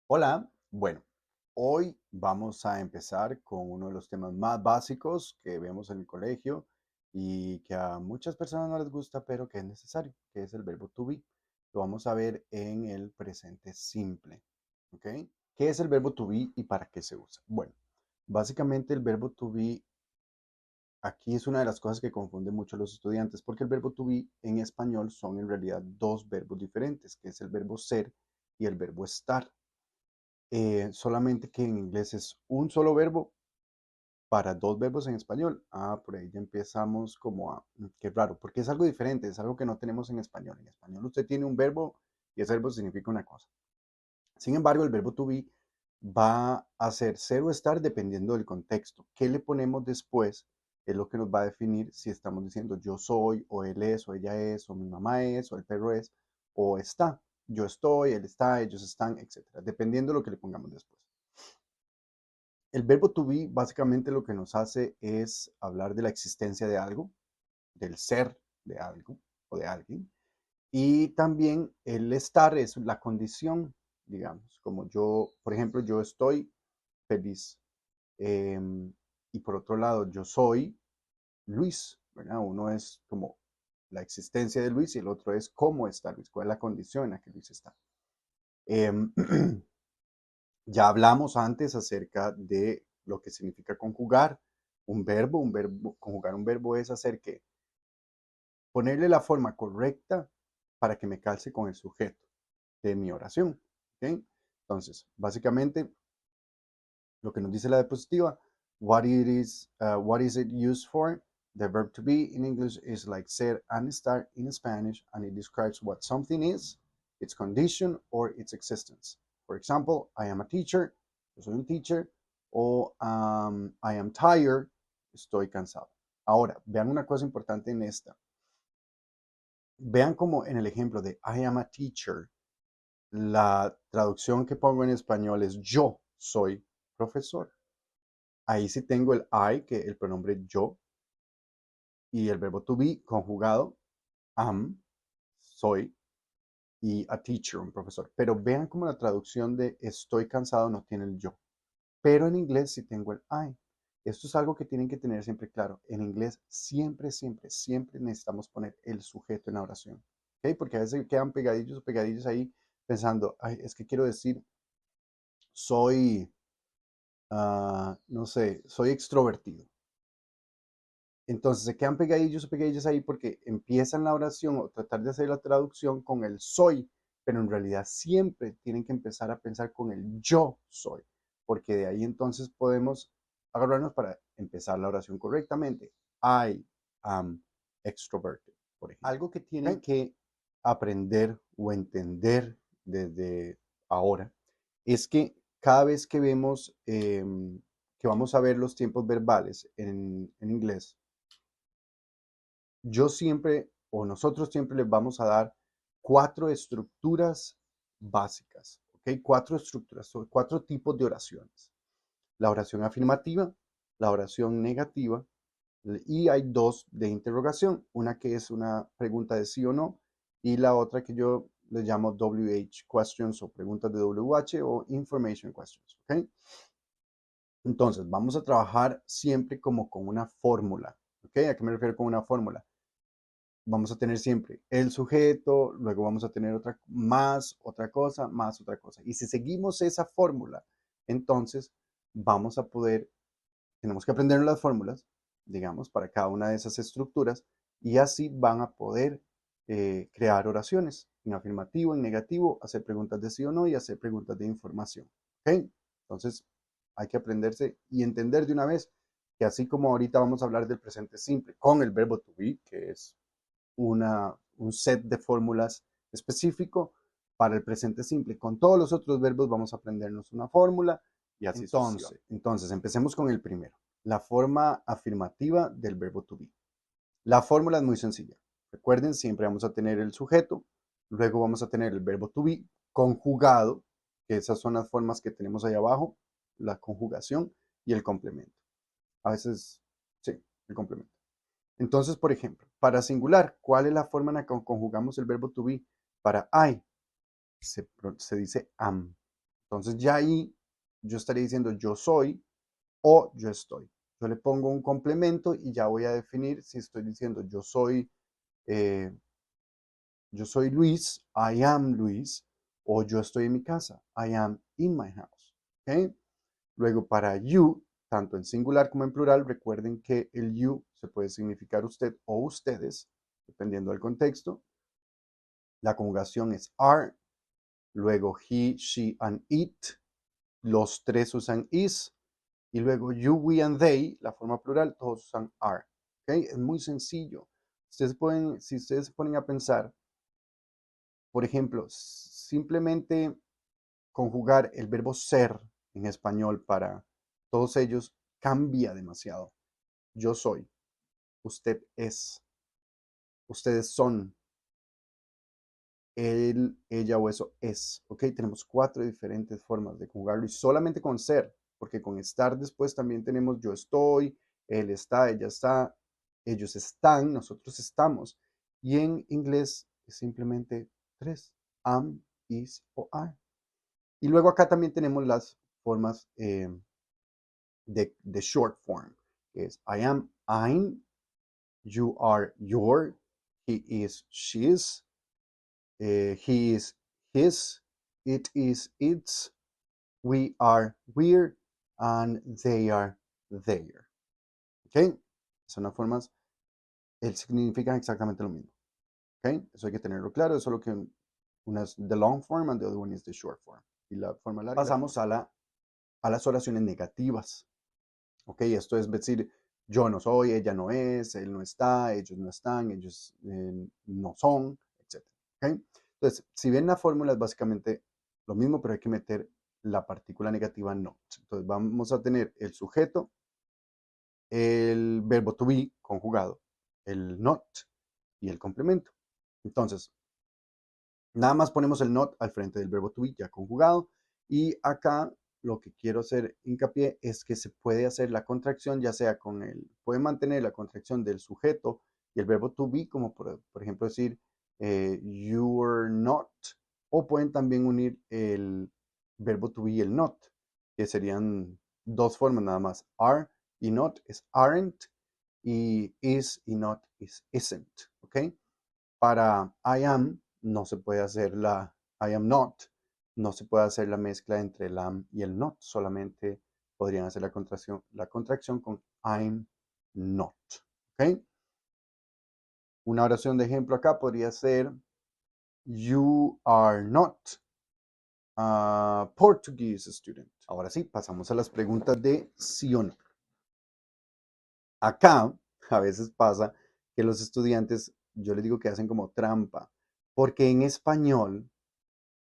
Hola, bueno, hoy vamos a empezar con uno de los temas más básicos que vemos en el colegio y que a muchas personas no les gusta, pero que es necesario, que es el verbo to be. Lo vamos a ver en el presente simple, ¿ok? ¿Qué es el verbo to be y para qué se usa? Bueno, básicamente el verbo to be aquí es una de las cosas que confunde mucho a los estudiantes, porque el verbo to be en español son en realidad dos verbos diferentes, que es el verbo ser y el verbo estar. Solamente que en inglés es un solo verbo para dos verbos en español. Por ahí ya empezamos como qué raro, porque es algo diferente, es algo que no tenemos en español. En español usted tiene un verbo y ese verbo significa una cosa. Sin embargo, el verbo to be va a ser ser o estar dependiendo del contexto. ¿Qué le ponemos después? Es lo que nos va a definir si estamos diciendo yo soy, o él es, o ella es, o mi mamá es, o el perro es, o está. Yo estoy, él está, ellos están, etcétera, dependiendo de lo que le pongamos después. El verbo to be básicamente lo que nos hace es hablar de la existencia de algo, del ser de algo o de alguien. Y también el estar es la condición, digamos, como yo, por ejemplo, yo estoy feliz. Y por otro lado, yo soy Luis, ¿verdad? Uno es como la existencia de Luis y el otro es cómo está Luis, cuál es la condición en la que Luis está. Em, Ya hablamos antes acerca de lo que significa conjugar conjugar un verbo es hacer que ponerle la forma correcta para que me calce con el sujeto de mi oración. ¿Ok? Entonces, básicamente, lo que nos dice la diapositiva, what is it used for? The verb to be in English is like ser and estar in Spanish, and it describes what something is, its condition, or its existence. For example, I am a teacher, yo soy un teacher, o I am tired, estoy cansado. Ahora, vean una cosa importante en esta. Vean como en el ejemplo de I am a teacher, la traducción que pongo en español es yo soy profesor. Ahí sí tengo el I, que el pronombre yo, y el verbo to be conjugado, am, soy, y a teacher, un profesor. Pero vean cómo la traducción de estoy cansado no tiene el yo. Pero en inglés sí tengo el I. Esto es algo que tienen que tener siempre claro. En inglés siempre, siempre, siempre necesitamos poner el sujeto en la oración. ¿Ok? Porque a veces quedan pegadillos o pegadillos ahí pensando, ay, es que quiero decir, soy, no sé, soy extrovertido. Entonces se quedan pegadillos o pegadillas ahí porque empiezan la oración o tratar de hacer la traducción con el soy, pero en realidad siempre tienen que empezar a pensar con el yo soy, porque de ahí entonces podemos agarrarnos para empezar la oración correctamente. I am extroverted, por ejemplo. Algo que tienen que aprender o entender desde ahora es que cada vez que vemos que vamos a ver los tiempos verbales en inglés, yo siempre o nosotros siempre les vamos a dar cuatro estructuras básicas, ¿ok? Cuatro estructuras, cuatro tipos de oraciones. La oración afirmativa, la oración negativa y hay dos de interrogación, una que es una pregunta de sí o no y la otra que yo le llamo WH questions o preguntas de WH o information questions, ¿ok? Entonces, vamos a trabajar siempre como con una fórmula, ¿ok? ¿A qué me refiero con una fórmula? Vamos a tener siempre el sujeto, luego vamos a tener otra más, otra cosa, más otra cosa. Y si seguimos esa fórmula, entonces vamos a poder, tenemos que aprender las fórmulas, digamos, para cada una de esas estructuras y así van a poder crear oraciones en afirmativo, en negativo, hacer preguntas de sí o no y hacer preguntas de información. ¿Ok? Entonces hay que aprenderse y entender de una vez que así como ahorita vamos a hablar del presente simple con el verbo to be, que es un set de fórmulas específico para el presente simple. Con todos los otros verbos vamos a aprendernos una fórmula y así sucesivamente. Entonces, empecemos con el primero, la forma afirmativa del verbo to be. La fórmula es muy sencilla. Recuerden, siempre vamos a tener el sujeto, luego vamos a tener el verbo to be conjugado, que esas son las formas que tenemos ahí abajo, la conjugación y el complemento. A veces, sí, el complemento. Entonces, por ejemplo, para singular, ¿cuál es la forma en la que conjugamos el verbo to be? Para I, se dice am. Entonces ya ahí yo estaría diciendo yo soy o yo estoy. Yo le pongo un complemento y ya voy a definir si estoy diciendo eh, yo soy Luis, I am Luis, o yo estoy en mi casa, I am in my house. ¿Okay? Luego para you, tanto en singular como en plural, recuerden que el you se puede significar usted o ustedes, dependiendo del contexto. La conjugación es are, luego he, she, and it. Los tres usan is. Y luego you, we, and they, la forma plural, todos usan are. ¿Okay? Es muy sencillo. Si ustedes se ponen a pensar, por ejemplo, simplemente conjugar el verbo ser en español para todos ellos cambia demasiado. Yo soy, usted es, ustedes son, él, ella o eso es. ¿Ok? Tenemos 4 diferentes formas de conjugarlo y solamente con ser, porque con estar después también tenemos yo estoy, él está, ella está, ellos están, nosotros estamos. Y en inglés es simplemente 3, am, is o are. Y luego acá también tenemos las formas de short form, que es I am, I'm, you are, your, he is, she's, he is, his, it is, its, we are, we're, and they are, their. ¿Ok? Son las formas, significan exactamente lo mismo. ¿Ok? Eso hay que tenerlo claro, eso es lo que una es the long form and the other one is the short form. Y la forma larga. Pasamos a las oraciones negativas. ¿Ok? Esto es decir, yo no soy, ella no es, él no está, ellos no están, ellos no son, etc. ¿Ok? Entonces, si ven la fórmula es básicamente lo mismo, pero hay que meter la partícula negativa not. Entonces, vamos a tener el sujeto, el verbo to be conjugado, el not y el complemento. Entonces, nada más ponemos el not al frente del verbo to be ya conjugado y acá lo que quiero hacer hincapié es que se puede hacer la contracción ya sea con puede mantener la contracción del sujeto y el verbo to be como por ejemplo decir you are not o pueden también unir el verbo to be y el not que serían dos formas nada más are y not es aren't y is y not is isn't, ¿ok? Para I am no se puede hacer I am not, no se puede hacer la mezcla entre el am y el not, solamente podrían hacer la contracción con I'm not. ¿Ok? Una oración de ejemplo acá podría ser You are not a Portuguese student. Ahora sí, pasamos a las preguntas de sí o no. Acá a veces pasa que los estudiantes, yo les digo que hacen como trampa, porque en español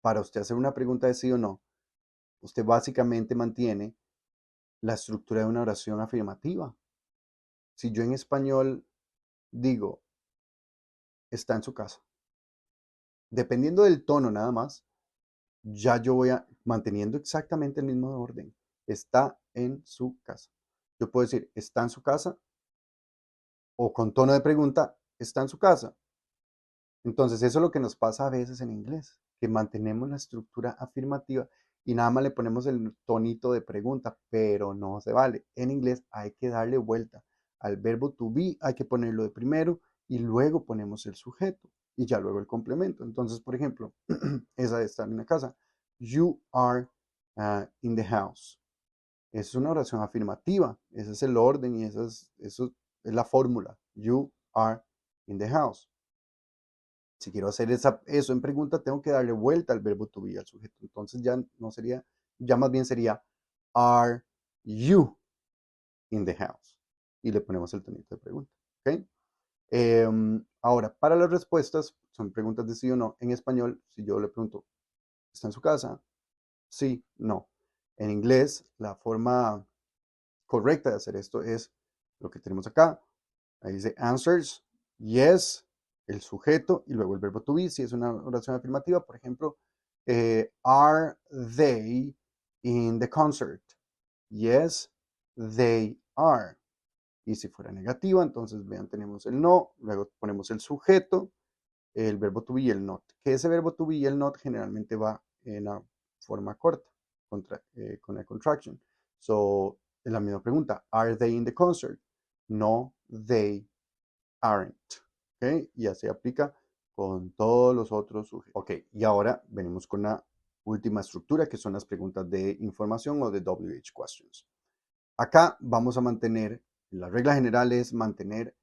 para usted hacer una pregunta de sí o no, usted básicamente mantiene la estructura de una oración afirmativa. Si yo en español digo, está en su casa, dependiendo del tono nada más, ya yo voy manteniendo exactamente el mismo orden. Está en su casa. Yo puedo decir, está en su casa, o con tono de pregunta, está en su casa. Entonces, eso es lo que nos pasa a veces en inglés, que mantenemos la estructura afirmativa y nada más le ponemos el tonito de pregunta, pero no se vale. En inglés hay que darle vuelta. Al verbo to be hay que ponerlo de primero y luego ponemos el sujeto y ya luego el complemento. Entonces, por ejemplo, esa de estar en la casa. You are in the house. Es una oración afirmativa. Ese es el orden y eso es la fórmula. You are in the house. Si quiero hacer eso en pregunta, tengo que darle vuelta al verbo to be al sujeto. Entonces ya no sería, ya más bien sería, are you in the house? Y le ponemos el tonito de pregunta. ¿Ok? Ahora, para las respuestas, son preguntas de sí o no. En español, si yo le pregunto, ¿está en su casa? Sí, no. En inglés, la forma correcta de hacer esto es lo que tenemos acá. Ahí dice answers, yes, el sujeto y luego el verbo to be. Si es una oración afirmativa, por ejemplo, are they in the concert? Yes, they are. Y si fuera negativa, entonces vean, tenemos el no, luego ponemos el sujeto, el verbo to be y el not. Que ese verbo to be y el not generalmente va en la forma corta. con la contraction. So, es la misma pregunta. Are they in the concert? No, they aren't. ¿Ok? Y así aplica con todos los otros sujetos. Ok, y ahora venimos con la última estructura, que son las preguntas de información o de WH questions. Acá vamos a mantener, la regla general es mantener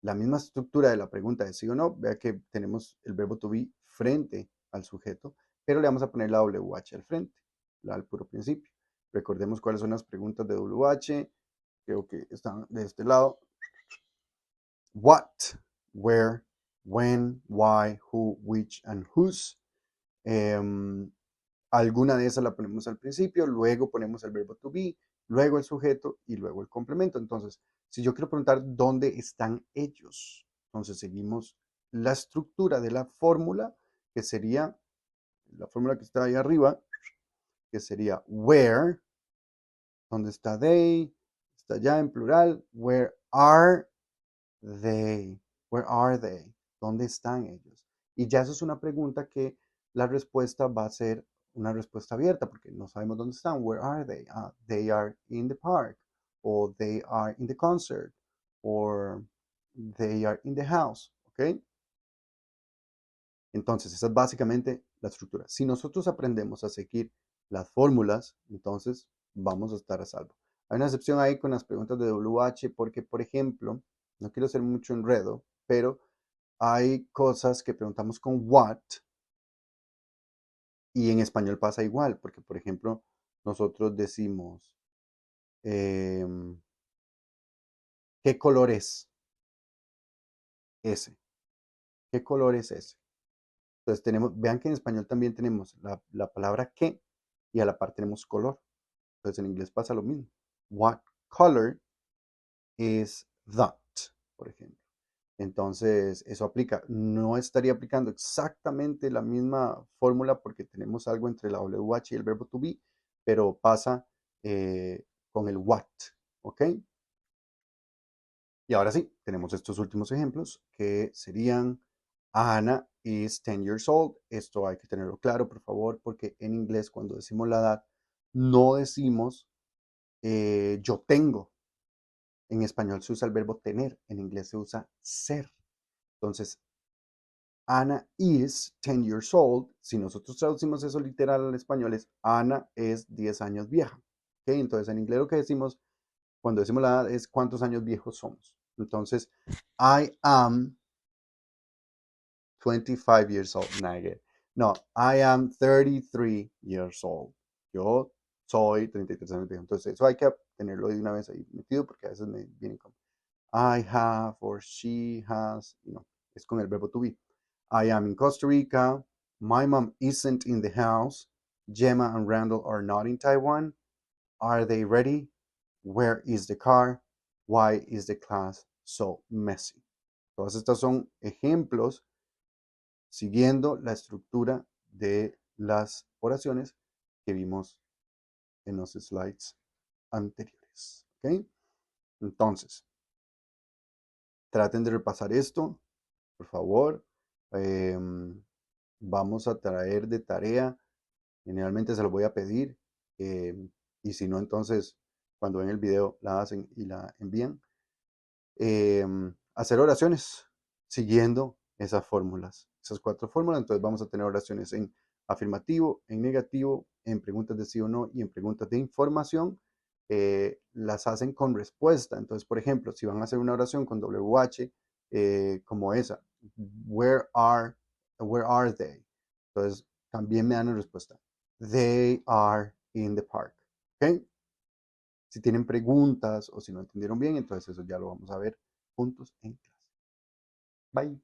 la misma estructura de la pregunta de sí o no. Vea que tenemos el verbo to be frente al sujeto, pero le vamos a poner la WH al frente, al puro principio. Recordemos cuáles son las preguntas de WH. Creo que están de este lado. What, where, when, why, who, which, and whose. Alguna de esas la ponemos al principio, luego ponemos el verbo to be, luego el sujeto y luego el complemento. Entonces, si yo quiero preguntar dónde están ellos, entonces seguimos la estructura de la fórmula, que sería la fórmula que está ahí arriba, que sería where, ¿dónde está they? Está ya en plural, where are they? Where are they? ¿Dónde están ellos? Y ya eso es una pregunta que la respuesta va a ser una respuesta abierta porque no sabemos dónde están. Where are they? They are in the park, or they are in the concert, or they are in the house. ¿Ok? Entonces, esa es básicamente la estructura. Si nosotros aprendemos a seguir las fórmulas, entonces vamos a estar a salvo. Hay una excepción ahí con las preguntas de WH porque, por ejemplo, no quiero hacer mucho enredo, pero hay cosas que preguntamos con what y en español pasa igual, porque, por ejemplo, nosotros decimos, ¿qué color es ese? ¿Qué color es ese? Entonces vean que en español también tenemos la palabra qué y a la par tenemos color. Entonces en inglés pasa lo mismo. What color is that? Por ejemplo. Entonces eso aplica. No estaría aplicando exactamente la misma fórmula porque tenemos algo entre la WH y el verbo to be, pero pasa con el what. ¿Ok? Y ahora sí, tenemos estos últimos ejemplos que serían Anna is 10 years old. Esto hay que tenerlo claro, por favor, porque en inglés cuando decimos la edad, no decimos yo tengo. En español se usa el verbo tener, en inglés se usa ser. Entonces, Anna is 10 years old. Si nosotros traducimos eso literal al español es Ana es 10 años vieja. ¿Okay? Entonces, en inglés lo que decimos cuando decimos la edad es cuántos años viejos somos. Entonces, I am 25 years old. No, I am 33 years old. Yo soy 33 años viejo. Entonces, eso hay que tenerlo de una vez ahí metido porque a veces me vienen como I have or she has, es con el verbo to be. I am in Costa Rica. My mom isn't in the house. Gemma and Randall are not in Taiwan. Are they ready? Where is the car? Why is the class so messy? Todas estas son ejemplos siguiendo la estructura de las oraciones que vimos en los slides anteriores. ¿Ok? Entonces, traten de repasar esto, por favor. Vamos a traer de tarea, generalmente se lo voy a pedir, y si no, entonces cuando ven el video la hacen y la envían. Hacer oraciones siguiendo esas fórmulas, esas 4 fórmulas. Entonces vamos a tener oraciones en afirmativo, en negativo, en preguntas de sí o no y en preguntas de información. Las hacen con respuesta. Entonces, por ejemplo, si van a hacer una oración con WH, como esa, where are they? Entonces, también me dan la respuesta. They are in the park. ¿Ok? Si tienen preguntas o si no entendieron bien, entonces eso ya lo vamos a ver juntos en clase. Bye.